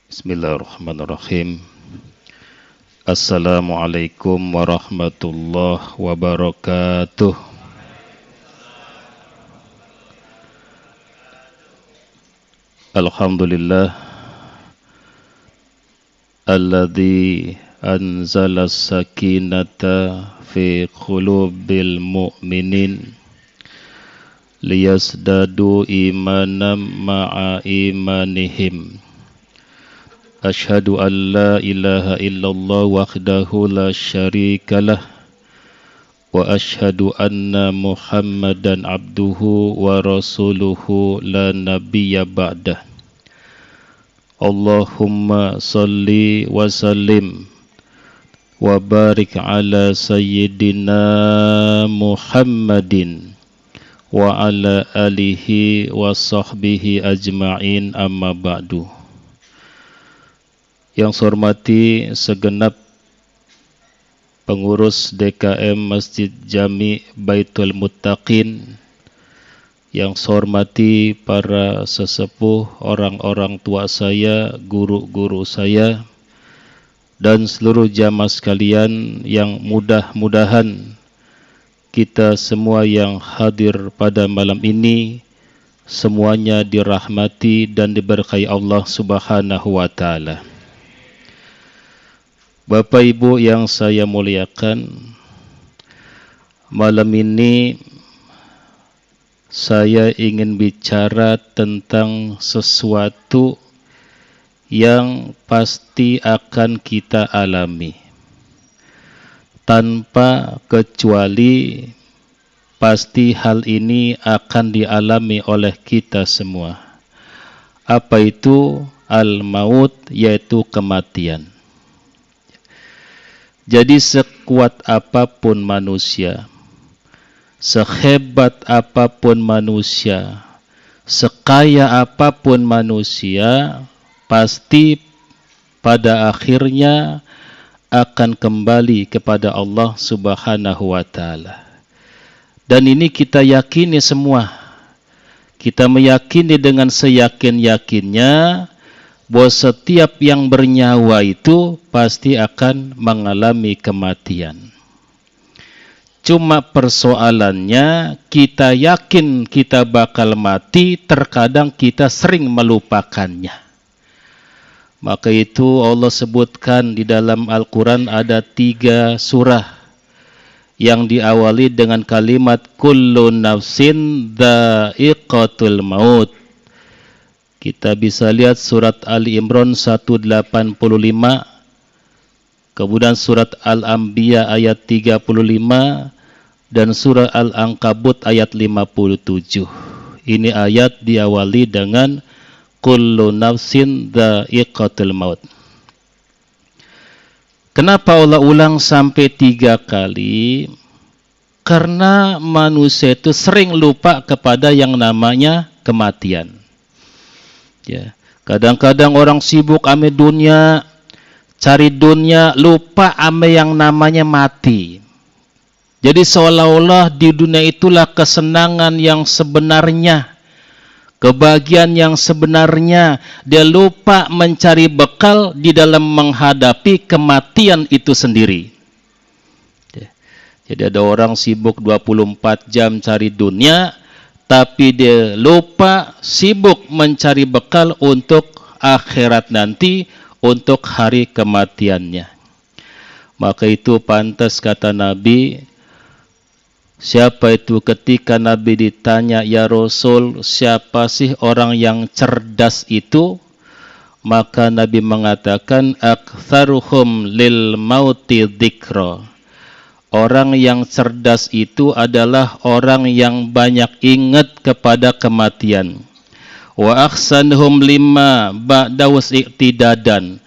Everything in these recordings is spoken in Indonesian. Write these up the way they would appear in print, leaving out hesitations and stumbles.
Bismillahirrahmanirrahim. Assalamualaikum warahmatullahi wabarakatuh. Alhamdulillah alladzi anzala sakinata fi qulubil mu'minin liyasdadu imanam ma'a imanihim. Ashhadu an la ilaha illallah wahdahu la syarikalah wa ashhadu anna Muhammadan abduhu wa rasuluhu la nabiyya ba'dah. Allahumma salli wa sallim wa barik ala sayyidina Muhammadin wa ala alihi wa sahbihi ajma'in, amma ba'du. Yang saya hormati segenap pengurus DKM Masjid Jami Baitul Muttaqin, yang saya hormati para sesepuh, orang-orang tua saya, guru-guru saya, dan seluruh jamaah sekalian, yang mudah-mudahan kita semua yang hadir pada malam ini semuanya dirahmati dan diberkahi Allah Subhanahu wa Ta'ala. Bapak Ibu yang saya muliakan, malam ini saya ingin bicara tentang sesuatu yang pasti akan kita alami. Tanpa kecuali pasti hal ini akan dialami oleh kita semua. Apa itu al-maut? Yaitu kematian. Jadi sekuat apapun manusia, sehebat apapun manusia, sekaya apapun manusia, pasti pada akhirnya akan kembali kepada Allah Subhanahu wa Ta'ala. Dan ini kita yakini semua. Kita meyakini dengan seyakin-yakinnya bahwa setiap yang bernyawa itu pasti akan mengalami kematian. Cuma persoalannya, kita yakin kita bakal mati, terkadang kita sering melupakannya. Maka itu Allah sebutkan di dalam Al-Quran ada 3 surah yang diawali dengan kalimat kullu nafsin dha'iqatul maut. Kita bisa lihat surat Ali Imran 185, kemudian surat Al-Anbiya ayat 35, dan surah Al-Ankabut ayat 57. Ini ayat diawali dengan kullu nafsin dha'iqatul maut. Kenapa Allah ulang sampai 3 kali? Karena manusia itu sering lupa kepada yang namanya kematian. Ya, kadang-kadang orang sibuk ame dunia, cari dunia, lupa ame yang namanya mati. Jadi seolah-olah di dunia itulah kesenangan yang sebenarnya, kebahagiaan yang sebenarnya. Dia lupa mencari bekal di dalam menghadapi kematian itu sendiri. Ya, jadi ada orang sibuk 24 jam cari dunia, tapi dia lupa sibuk mencari bekal untuk akhirat nanti, untuk hari kematiannya. Maka itu pantas kata Nabi, siapa itu ketika Nabi ditanya, ya Rasul, siapa sih orang yang cerdas itu? Maka Nabi mengatakan, aktsaruhum lil mauti dzikra. Orang yang cerdas itu adalah orang yang banyak ingat kepada kematian. Wa ahsanuhum lima ba'daus i'tidadan.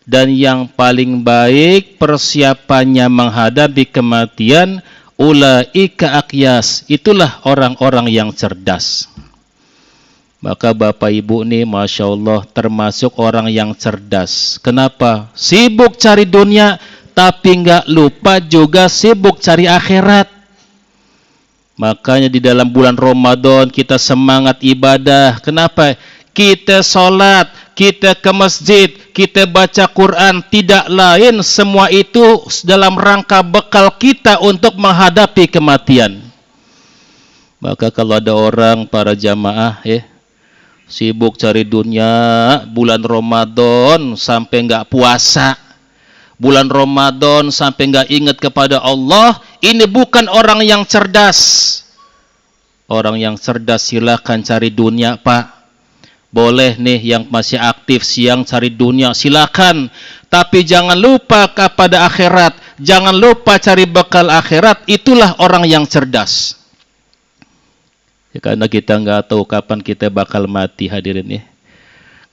Dan yang paling baik persiapannya menghadapi kematian, ulaika aqyas. Itulah orang-orang yang cerdas. Maka Bapak Ibu nih, Masya Allah, termasuk orang yang cerdas. Kenapa? Sibuk cari dunia, tapi nggak lupa juga sibuk cari akhirat. Makanya di dalam bulan Ramadan kita semangat ibadah. Kenapa? Kita sholat, kita ke masjid, kita baca Quran, tidak lain semua itu dalam rangka bekal kita untuk menghadapi kematian. Maka kalau ada orang, para jamaah sibuk cari dunia, bulan Ramadan sampai nggak puasa, bulan Ramadan sampai nggak ingat kepada Allah, ini bukan orang yang cerdas. Orang yang cerdas silakan cari dunia, Pak. Boleh nih yang masih aktif siang cari dunia, silakan. Tapi jangan lupa kepada akhirat. Jangan lupa cari bekal akhirat. Itulah orang yang cerdas. Ya, karena kita nggak tahu kapan kita bakal mati, hadirin ya.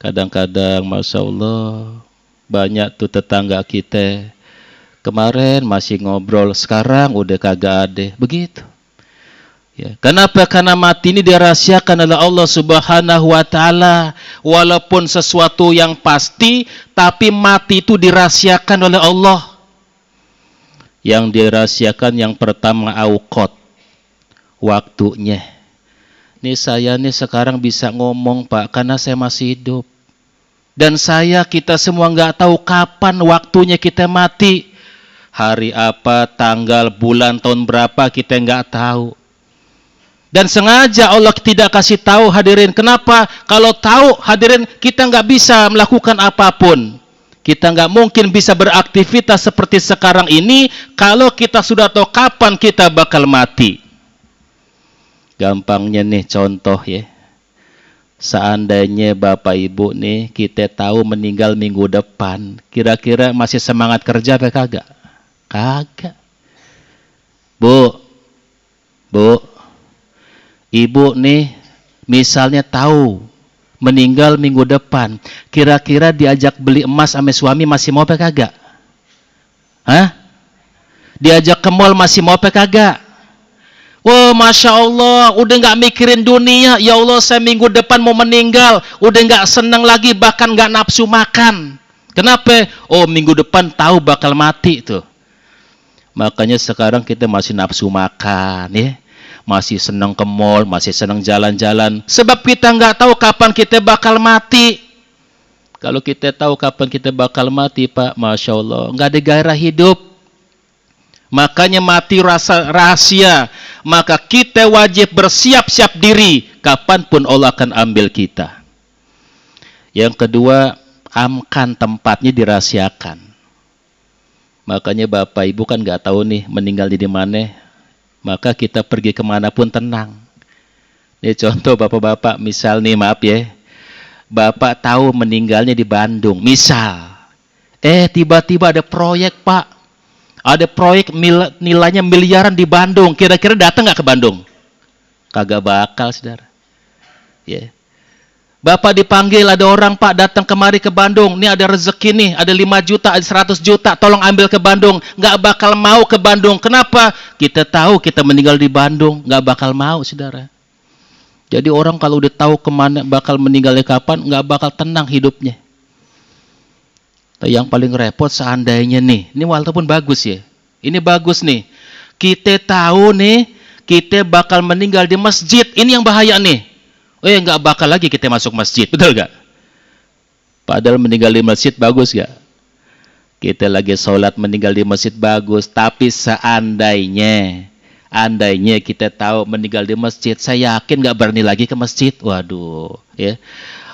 Kadang-kadang, Masya Allah, banyak tuh tetangga kita. Kemarin masih ngobrol, sekarang udah kagak ada. Begitu. Ya. Kenapa? Karena mati ini dirahasiakan oleh Allah Subhanahu wa Ta'ala. Walaupun sesuatu yang pasti, tapi mati itu dirahasiakan oleh Allah. Yang dirahasiakan yang pertama auqat, waktunya. Nih saya nih sekarang bisa ngomong, Pak, karena saya masih hidup. Dan kita semua nggak tahu kapan waktunya kita mati. Hari apa, tanggal, bulan, tahun berapa kita nggak tahu. Dan sengaja Allah tidak kasih tahu, hadirin. Kenapa? Kalau tahu, hadirin, kita nggak bisa melakukan apapun. Kita nggak mungkin bisa beraktivitas seperti sekarang ini kalau kita sudah tahu kapan kita bakal mati. Gampangnya nih contoh ya. Seandainya Bapak Ibu nih kita tahu meninggal minggu depan, kira-kira masih semangat kerja apa kagak? Kagak. Bu, Ibu nih misalnya tahu meninggal minggu depan, kira-kira diajak beli emas sama suami masih mau apa kagak? Hah? Diajak ke mall masih mau apa kagak? Wah, Masya Allah, udah nggak mikirin dunia. Ya Allah, saya minggu depan mau meninggal, udah nggak senang lagi, bahkan nggak nafsu makan. Kenapa? Oh, minggu depan tahu bakal mati tuh. Makanya sekarang kita masih nafsu makan ya. Masih senang ke mall, masih senang jalan-jalan. Sebab kita nggak tahu kapan kita bakal mati. Kalau kita tahu kapan kita bakal mati, Pak, Masya Allah, nggak ada gairah hidup. Makanya mati rasa rahasia. Maka kita wajib bersiap-siap diri. Kapanpun Allah akan ambil kita. Yang kedua, amkan tempatnya dirahasiakan. Makanya Bapak Ibu kan nggak tahu nih meninggal di mana. Maka kita pergi kemanapun tenang. Ini contoh Bapak-Bapak, misal nih maaf ya, Bapak tahu meninggalnya di Bandung, misal. Tiba-tiba ada proyek, Pak. Ada proyek nilainya miliaran di Bandung. Kira-kira datang nggak ke Bandung? Kagak bakal, saudara. Ya. Bapak dipanggil, ada orang, Pak, datang kemari ke Bandung. Ini ada rezeki nih, ada 5 juta, ada 100 juta, tolong ambil ke Bandung. Nggak bakal mau ke Bandung. Kenapa? Kita tahu kita meninggal di Bandung. Nggak bakal mau, saudara. Jadi orang kalau udah tahu kemana bakal meninggalnya kapan, nggak bakal tenang hidupnya. Yang paling repot seandainya nih, ini walaupun bagus ya. Ini bagus nih. Kita tahu nih, kita bakal meninggal di masjid. Ini yang bahaya nih. Nggak bakal lagi kita masuk masjid, betul nggak? Padahal meninggal di masjid bagus nggak? Kita lagi sholat meninggal di masjid bagus, tapi seandainya kita tahu meninggal di masjid, saya yakin nggak berani lagi ke masjid. Waduh, ya.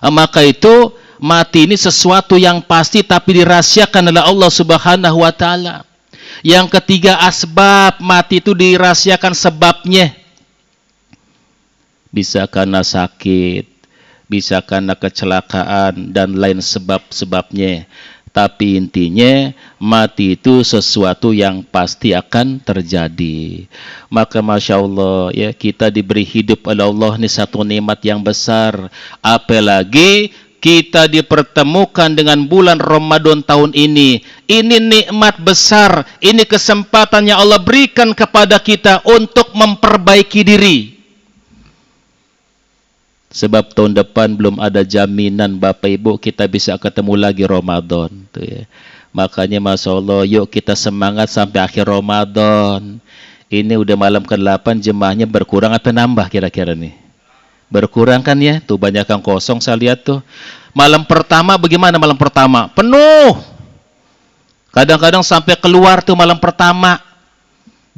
Maka itu mati ini sesuatu yang pasti, tapi dirahasiakan oleh Allah Subhanahu wa Ta'ala. Yang ketiga, asbab mati itu dirahasiakan sebabnya. Bisa karena sakit, bisa karena kecelakaan, dan lain sebab-sebabnya. Tapi intinya, mati itu sesuatu yang pasti akan terjadi. Maka Masya Allah, ya, kita diberi hidup oleh Allah, ini satu nikmat yang besar. Apalagi kita dipertemukan dengan bulan Ramadan tahun ini. Ini nikmat besar, ini kesempatan yang Allah berikan kepada kita untuk memperbaiki diri. Sebab tahun depan belum ada jaminan Bapak Ibu kita bisa ketemu lagi Ramadan. Tuh ya. Makanya Masya Allah, yuk kita semangat sampai akhir Ramadan. Ini udah malam ke-8, jemaahnya berkurang atau nambah kira-kira nih? Berkurang kan ya? Tuh banyak yang kosong saya lihat tuh. Malam pertama bagaimana malam pertama? Penuh. Kadang-kadang sampai keluar tuh malam pertama.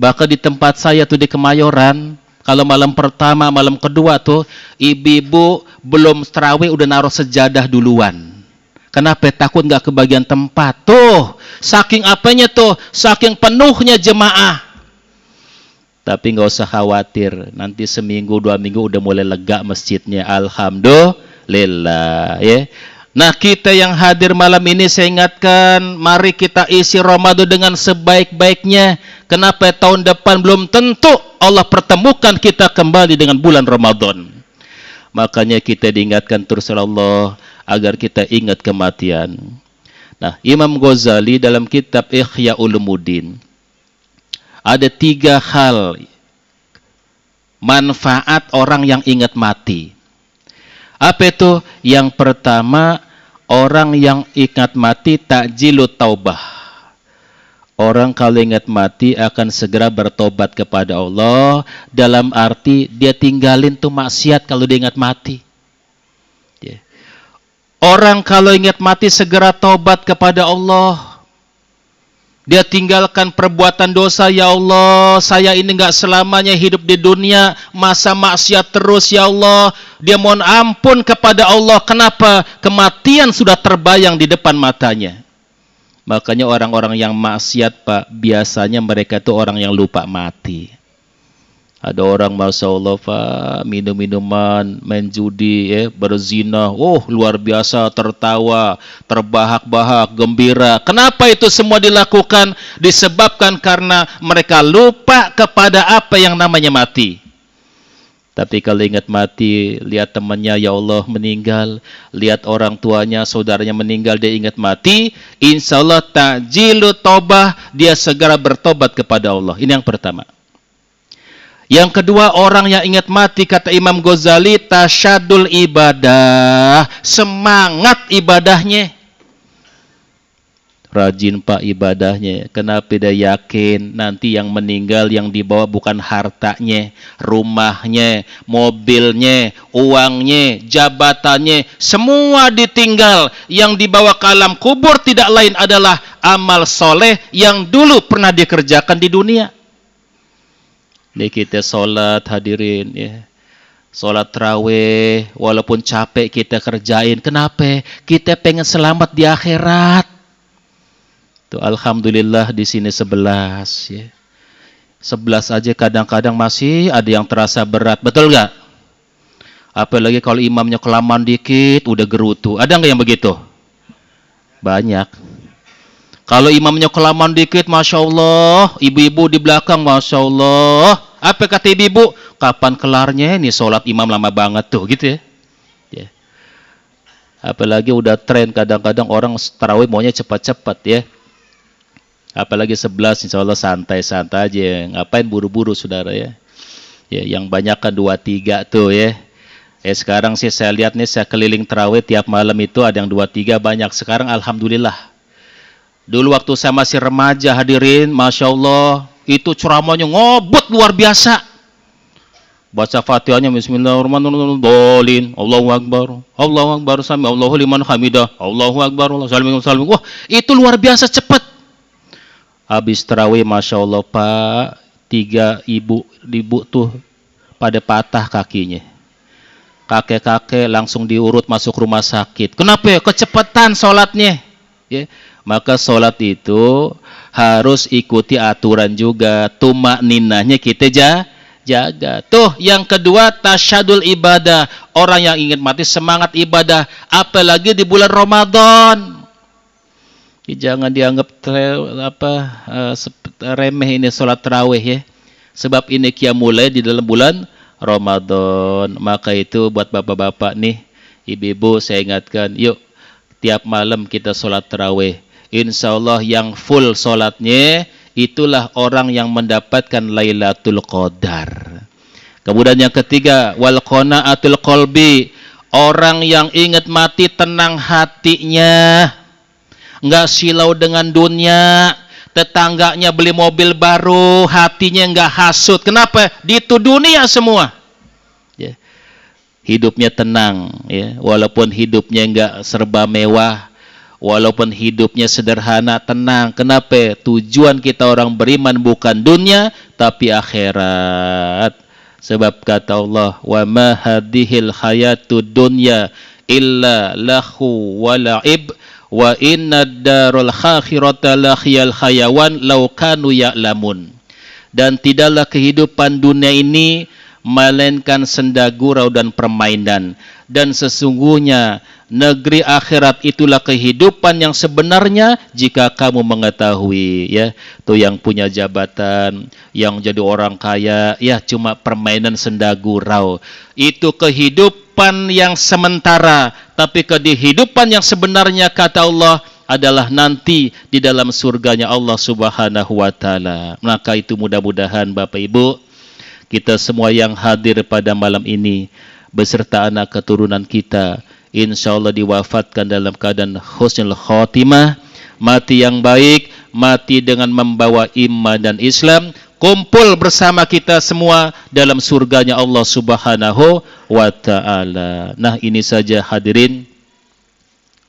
Bahkan di tempat saya tuh di Kemayoran, kalau malam pertama, malam kedua tuh, ibu-ibu belum tarawih udah naruh sejadah duluan. Kenapa? Takut nggak kebagian tempat. Tuh, saking apanya tuh? Saking penuhnya jemaah. Tapi nggak usah khawatir, nanti seminggu, 2 minggu udah mulai lega masjidnya. Alhamdulillah, ya. Nah, kita yang hadir malam ini saya ingatkan, mari kita isi Ramadan dengan sebaik-baiknya. Kenapa? Tahun depan belum tentu Allah pertemukan kita kembali dengan bulan Ramadan. Makanya kita diingatkan terus oleh Allah agar kita ingat kematian. Nah, Imam Ghazali dalam kitab Ihya Ulumuddin ada 3 hal manfaat orang yang ingat mati. Apa itu? Yang pertama, orang yang ingat mati takjilut taubah. Orang kalau ingat mati akan segera bertobat kepada Allah, dalam arti dia tinggalin tuh maksiat kalau dia ingat mati. Orang kalau ingat mati segera tobat kepada Allah. Dia tinggalkan perbuatan dosa. Ya Allah, saya ini enggak selamanya hidup di dunia masa maksiat terus, ya Allah. Dia mohon ampun kepada Allah. Kenapa? Kematian sudah terbayang di depan matanya. Makanya orang-orang yang maksiat, Pak, biasanya mereka itu orang yang lupa mati. Ada orang, Masya Allah, Pak, minum-minuman, main judi, berzina. Oh, luar biasa, tertawa, terbahak-bahak, gembira. Kenapa itu semua dilakukan? Disebabkan karena mereka lupa kepada apa yang namanya mati. Tapi kalau ingat mati, lihat temannya, ya Allah, meninggal. Lihat orang tuanya, saudaranya meninggal, dia ingat mati. Insya Allah, ta'jilu taubah, dia segera bertobat kepada Allah. Ini yang pertama. Yang kedua, orang yang ingat mati, kata Imam Ghazali, tasyadul ibadah, semangat ibadahnya. Rajin, Pak, ibadahnya. Kenapa? Dia yakin nanti yang meninggal yang dibawa bukan hartanya, rumahnya, mobilnya, uangnya, jabatannya, semua ditinggal. Yang dibawa ke alam kubur tidak lain adalah amal soleh yang dulu pernah dikerjakan di dunia. Ini kita sholat, hadirin, ya. Sholat tarawih, walaupun capek kita kerjain. Kenapa? Kita pengen selamat di akhirat. Tuh, alhamdulillah di sini 11, ya. 11 aja kadang-kadang masih ada yang terasa berat, betul nggak? Apalagi kalau imamnya kelamaan dikit, udah gerutu. Ada nggak yang begitu? Banyak. Kalau imamnya kelamaan dikit, Masya Allah, ibu-ibu di belakang, Masya Allah. Apa kata ibu-ibu? Kapan kelarnya? Ini sholat imam lama banget tuh, gitu, ya. Apalagi udah tren kadang-kadang orang tarawih maunya cepat-cepat, ya. Apalagi 11, insya Allah santai-santai aja. Ngapain buru-buru, saudara, ya. Ya, yang banyak kan 2-3 tuh, ya. Sekarang sih saya lihat nih, saya keliling tarawih tiap malam itu ada yang 2-3 banyak. Sekarang alhamdulillah. Dulu waktu saya masih remaja, hadirin, Masya Allah, itu ceramahnya ngobot luar biasa. Baca Fatihahnya, Bismillahirrahmanirrahim, Allahu Akbar, Allahu Akbar, sami Allahu liman hamidah, Allahu Akbar, Allahu Akbar. Wah, itu luar biasa cepat. Habis tarawih, Masya Allah, Pak, 3 ibu tuh pada patah kakinya. Kakek-kakek langsung diurut masuk rumah sakit. Kenapa? Kecepatan sholatnya, ya. Maka sholat itu harus ikuti aturan juga. Tumak ninahnya kita jaga. Tuh, yang kedua, tasyadul ibadah. Orang yang ingin mati semangat ibadah. Apalagi di bulan Ramadan. Jangan dianggap remeh ini sholat tarawih, ya. Sebab ini qiyamul lail di dalam bulan Ramadan. Maka itu buat bapak-bapak nih, ibu-ibu, saya ingatkan, yuk tiap malam kita sholat tarawih. Insya Allah yang full sholatnya, itulah orang yang mendapatkan Lailatul Qadar. Kemudian yang ketiga, wal qanaatul qalbi. Orang yang ingat mati tenang hatinya. Enggak silau dengan dunia. Tetangganya beli mobil baru, hatinya enggak hasut. Kenapa? Itu dunia semua. Ya. hidupnya tenang, ya, walaupun hidupnya enggak serba mewah, walaupun hidupnya sederhana, tenang. Kenapa? Tujuan kita orang beriman bukan dunia, tapi akhirat. Sebab kata Allah, wa ma hadhil hayatud dunya illa lahu wa la'ib wa inna darul akhirata lahiyal hayawan law kanu ya'lamun. Dan tidaklah kehidupan dunia ini melainkan senda gurau dan permainan, dan sesungguhnya negeri akhirat itulah kehidupan yang sebenarnya jika kamu mengetahui, ya. Tuh yang punya jabatan, yang jadi orang kaya, ya cuma permainan senda gurau. Itu kehidupan yang sementara, tapi kehidupan yang sebenarnya kata Allah adalah nanti di dalam surganya Allah Subhanahu wa taala. Maka itu mudah-mudahan Bapak Ibu, kita semua yang hadir pada malam ini beserta anak keturunan kita, insya Allah diwafatkan dalam keadaan husnul khotimah, mati yang baik, mati dengan membawa iman dan Islam, kumpul bersama kita semua dalam surganya Allah Subhanahu wa ta'ala. Nah, ini saja hadirin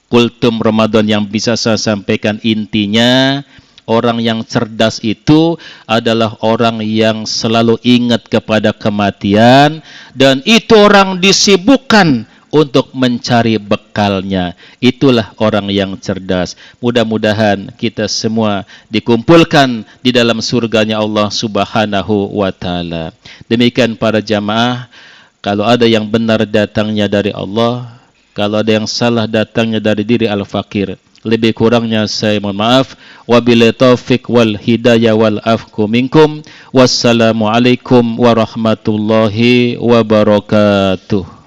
kultum Ramadan yang bisa saya sampaikan. Intinya, orang yang cerdas itu adalah orang yang selalu ingat kepada kematian, dan itu orang disibukkan untuk mencari bekalnya. Itulah orang yang cerdas. Mudah-mudahan kita semua dikumpulkan di dalam surganya Allah Subhanahu wa ta'ala. Demikian para jamaah, kalau ada yang benar datangnya dari Allah, kalau ada yang salah datangnya dari diri al-fakir. Lebih kurangnya saya mohon maaf. Wabillahi taufik wal hidayah wal afku minkum. Wassalamualaikum warahmatullahi wabarakatuh.